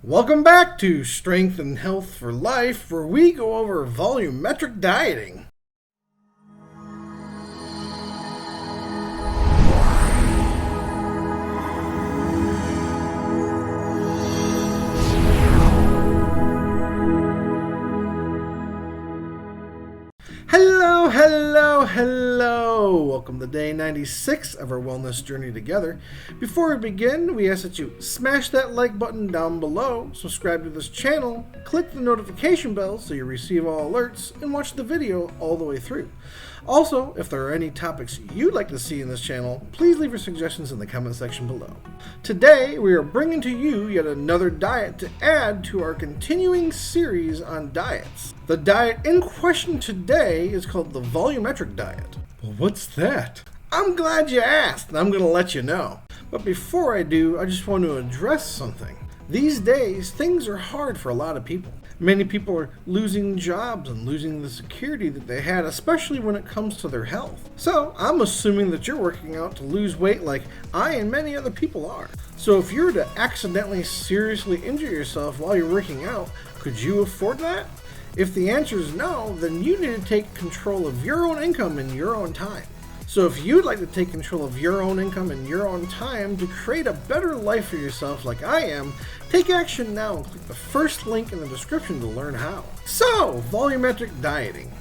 Welcome back to Strength and Health for Life, where we go over volumetric dieting. Hello! Welcome to day 96 of our wellness journey together. Before we begin, we ask that you smash that like button down below, subscribe to this channel, click the notification bell so you receive all alerts, and watch the video all the way through. Also, if there are any topics you'd like to see in this channel, please leave your suggestions in the comment section below. Today, we are bringing to you yet another diet to add to our continuing series on diets. The diet in question today is called the volumetric diet. Well, what's that? I'm glad you asked, and I'm going to let you know. But before I do, I just want to address something. These days, things are hard for a lot of people. Many people are losing jobs and losing the security that they had, especially when it comes to their health. So I'm assuming that you're working out to lose weight like I and many other people are. So if you were to accidentally seriously injure yourself while you're working out, could you afford that? If the answer is no, then you need to take control of your own income in your own time. So if you'd like to take control of your own income in your own time to create a better life for yourself like I am, take action now and click the first link in the description to learn how. So, volumetric dieting.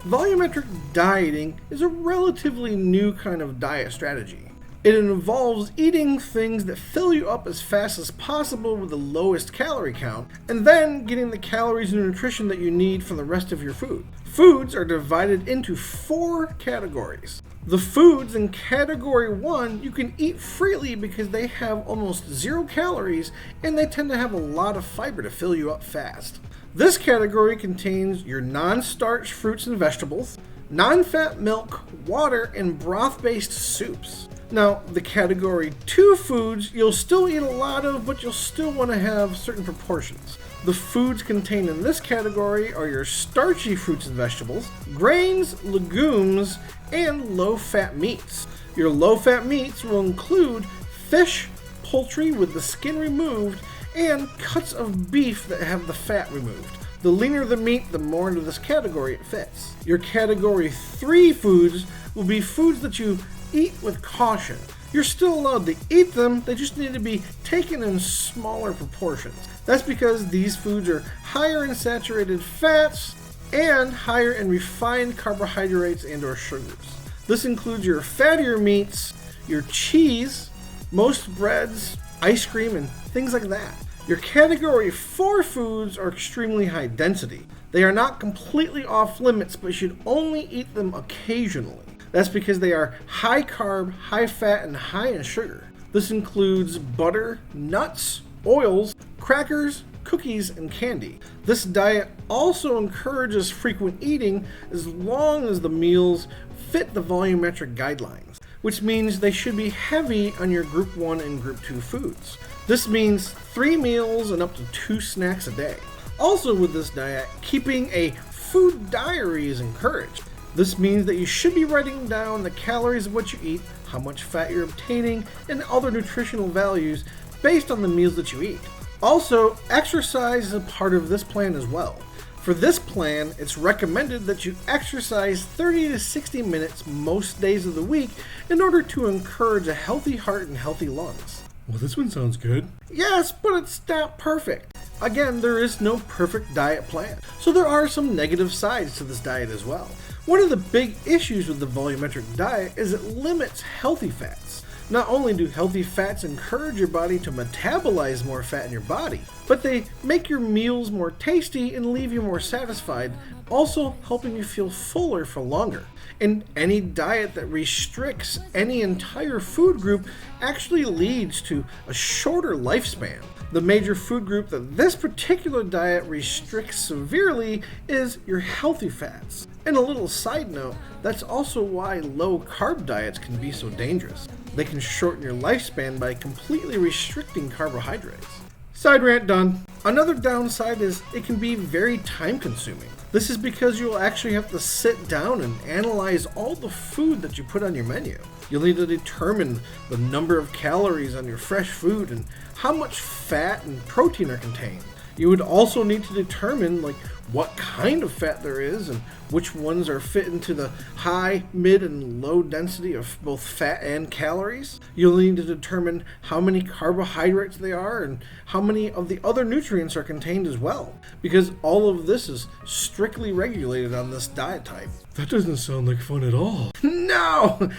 Volumetric dieting is a relatively new kind of diet strategy. It involves eating things that fill you up as fast as possible with the lowest calorie count, and then getting the calories and nutrition that you need from the rest of your food. Foods are divided into 4 categories. The foods in category 1 you can eat freely because they have almost 0 calories and they tend to have a lot of fiber to fill you up fast. This category contains your non-starch fruits and vegetables, non-fat milk, water, and broth-based soups. Now, the category 2 foods you'll still eat a lot of, but you'll still want to have certain proportions. The foods contained in this category are your starchy fruits and vegetables, grains, legumes, and low-fat meats. Your low-fat meats will include fish, poultry with the skin removed, and cuts of beef that have the fat removed. The leaner the meat, the more into this category it fits. Your category 3 foods will be foods that you eat with caution. You're still allowed to eat them, they just need to be taken in smaller proportions. That's because these foods are higher in saturated fats and higher in refined carbohydrates and or sugars. This includes your fattier meats, your cheese, most breads, ice cream, and things like that. Your category 4 foods are extremely high density. They are not completely off limits, but you should only eat them occasionally. That's because they are high carb, high fat, and high in sugar. This includes butter, nuts, oils, crackers, cookies, and candy. This diet also encourages frequent eating as long as the meals fit the volumetric guidelines, which means they should be heavy on your group 1 and group 2 foods. This means 3 meals and up to 2 snacks a day. Also with this diet, keeping a food diary is encouraged. This means that you should be writing down the calories of what you eat, how much fat you're obtaining, and other nutritional values based on the meals that you eat. Also, exercise is a part of this plan as well. For this plan, it's recommended that you exercise 30 to 60 minutes most days of the week in order to encourage a healthy heart and healthy lungs. Well, this one sounds good. Yes, but it's not perfect. Again, there is no perfect diet plan, so there are some negative sides to this diet as well. One of the big issues with the volumetric diet is it limits healthy fats. Not only do healthy fats encourage your body to metabolize more fat in your body, but they make your meals more tasty and leave you more satisfied, also helping you feel fuller for longer. And any diet that restricts any entire food group actually leads to a shorter lifespan. The major food group that this particular diet restricts severely is your healthy fats. And a little side note, that's also why low-carb diets can be so dangerous. They can shorten your lifespan by completely restricting carbohydrates. Side rant done. Another downside is it can be very time-consuming. This is because you'll actually have to sit down and analyze all the food that you put on your menu. You'll need to determine the number of calories on your fresh food and how much fat and protein are contained. You would also need to determine what kind of fat there is and which ones are fit into the high, mid, and low density of both fat and calories. You'll need to determine how many carbohydrates they are and how many of the other nutrients are contained as well, because all of this is strictly regulated on this diet type. That doesn't sound like fun at all. No,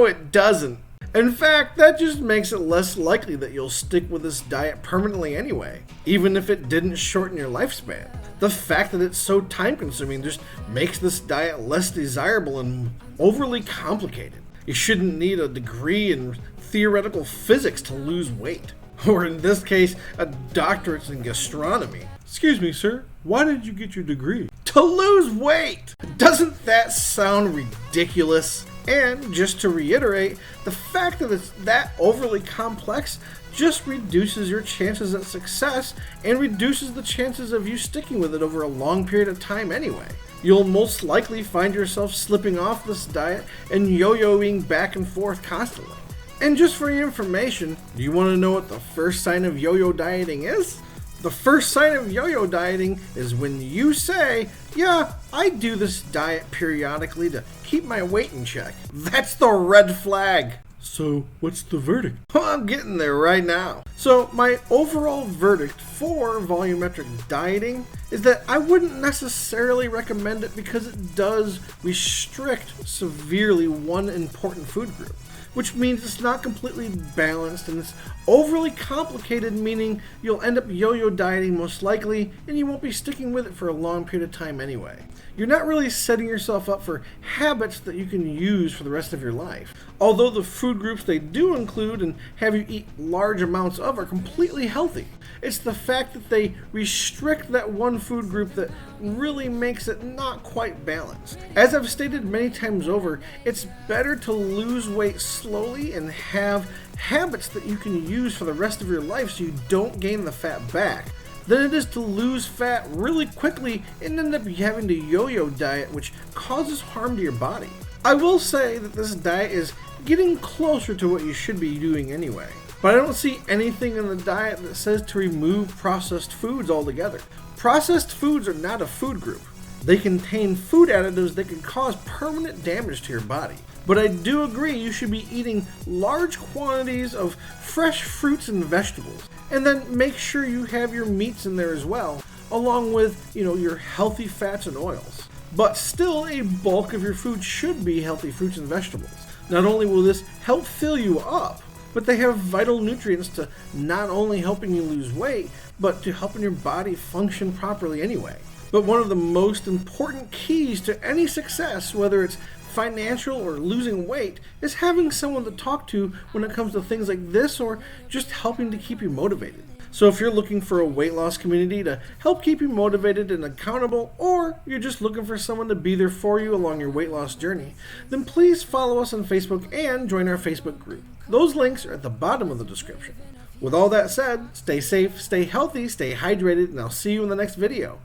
it doesn't. In fact, that just makes it less likely that you'll stick with this diet permanently anyway, even if it didn't shorten your lifespan. The fact that it's so time-consuming just makes this diet less desirable and overly complicated. You shouldn't need a degree in theoretical physics to lose weight, or in this case, a doctorate in gastronomy. Excuse me, sir, why did you get your degree? To lose weight! Doesn't that sound ridiculous? And just to reiterate, the fact that it's that overly complex just reduces your chances at success and reduces the chances of you sticking with it over a long period of time anyway. You'll most likely find yourself slipping off this diet and yo-yoing back and forth constantly. And just for your information, do you want to know what the first sign of yo-yo dieting is? The first sign of yo-yo dieting is when you say, yeah, I do this diet periodically to keep my weight in check. That's the red flag. So, what's the verdict? Well, I'm getting there right now. So, my overall verdict for volumetric dieting is that I wouldn't necessarily recommend it because it does restrict severely one important food group, which means it's not completely balanced and it's overly complicated, meaning you'll end up yo-yo dieting most likely and you won't be sticking with it for a long period of time anyway. You're not really setting yourself up for habits that you can use for the rest of your life. Although the food groups they do include and have you eat large amounts of are completely healthy. It's the fact that they restrict that one food group that really makes it not quite balanced. As I've stated many times over, it's better to lose weight slowly and have habits that you can use for the rest of your life so you don't gain the fat back than it is to lose fat really quickly and end up having to yo-yo diet, which causes harm to your body. I will say that this diet is getting closer to what you should be doing anyway. But I don't see anything in the diet that says to remove processed foods altogether. Processed foods are not a food group. They contain food additives that can cause permanent damage to your body. But I do agree you should be eating large quantities of fresh fruits and vegetables. And then make sure you have your meats in there as well, along with, your healthy fats and oils. But still, a bulk of your food should be healthy fruits and vegetables. Not only will this help fill you up, but they have vital nutrients to not only helping you lose weight, but to helping your body function properly anyway. But one of the most important keys to any success, whether it's financial or losing weight, is having someone to talk to when it comes to things like this or just helping to keep you motivated. So if you're looking for a weight loss community to help keep you motivated and accountable, or you're just looking for someone to be there for you along your weight loss journey, then please follow us on Facebook and join our Facebook group. Those links are at the bottom of the description. With all that said, stay safe, stay healthy, stay hydrated, and I'll see you in the next video.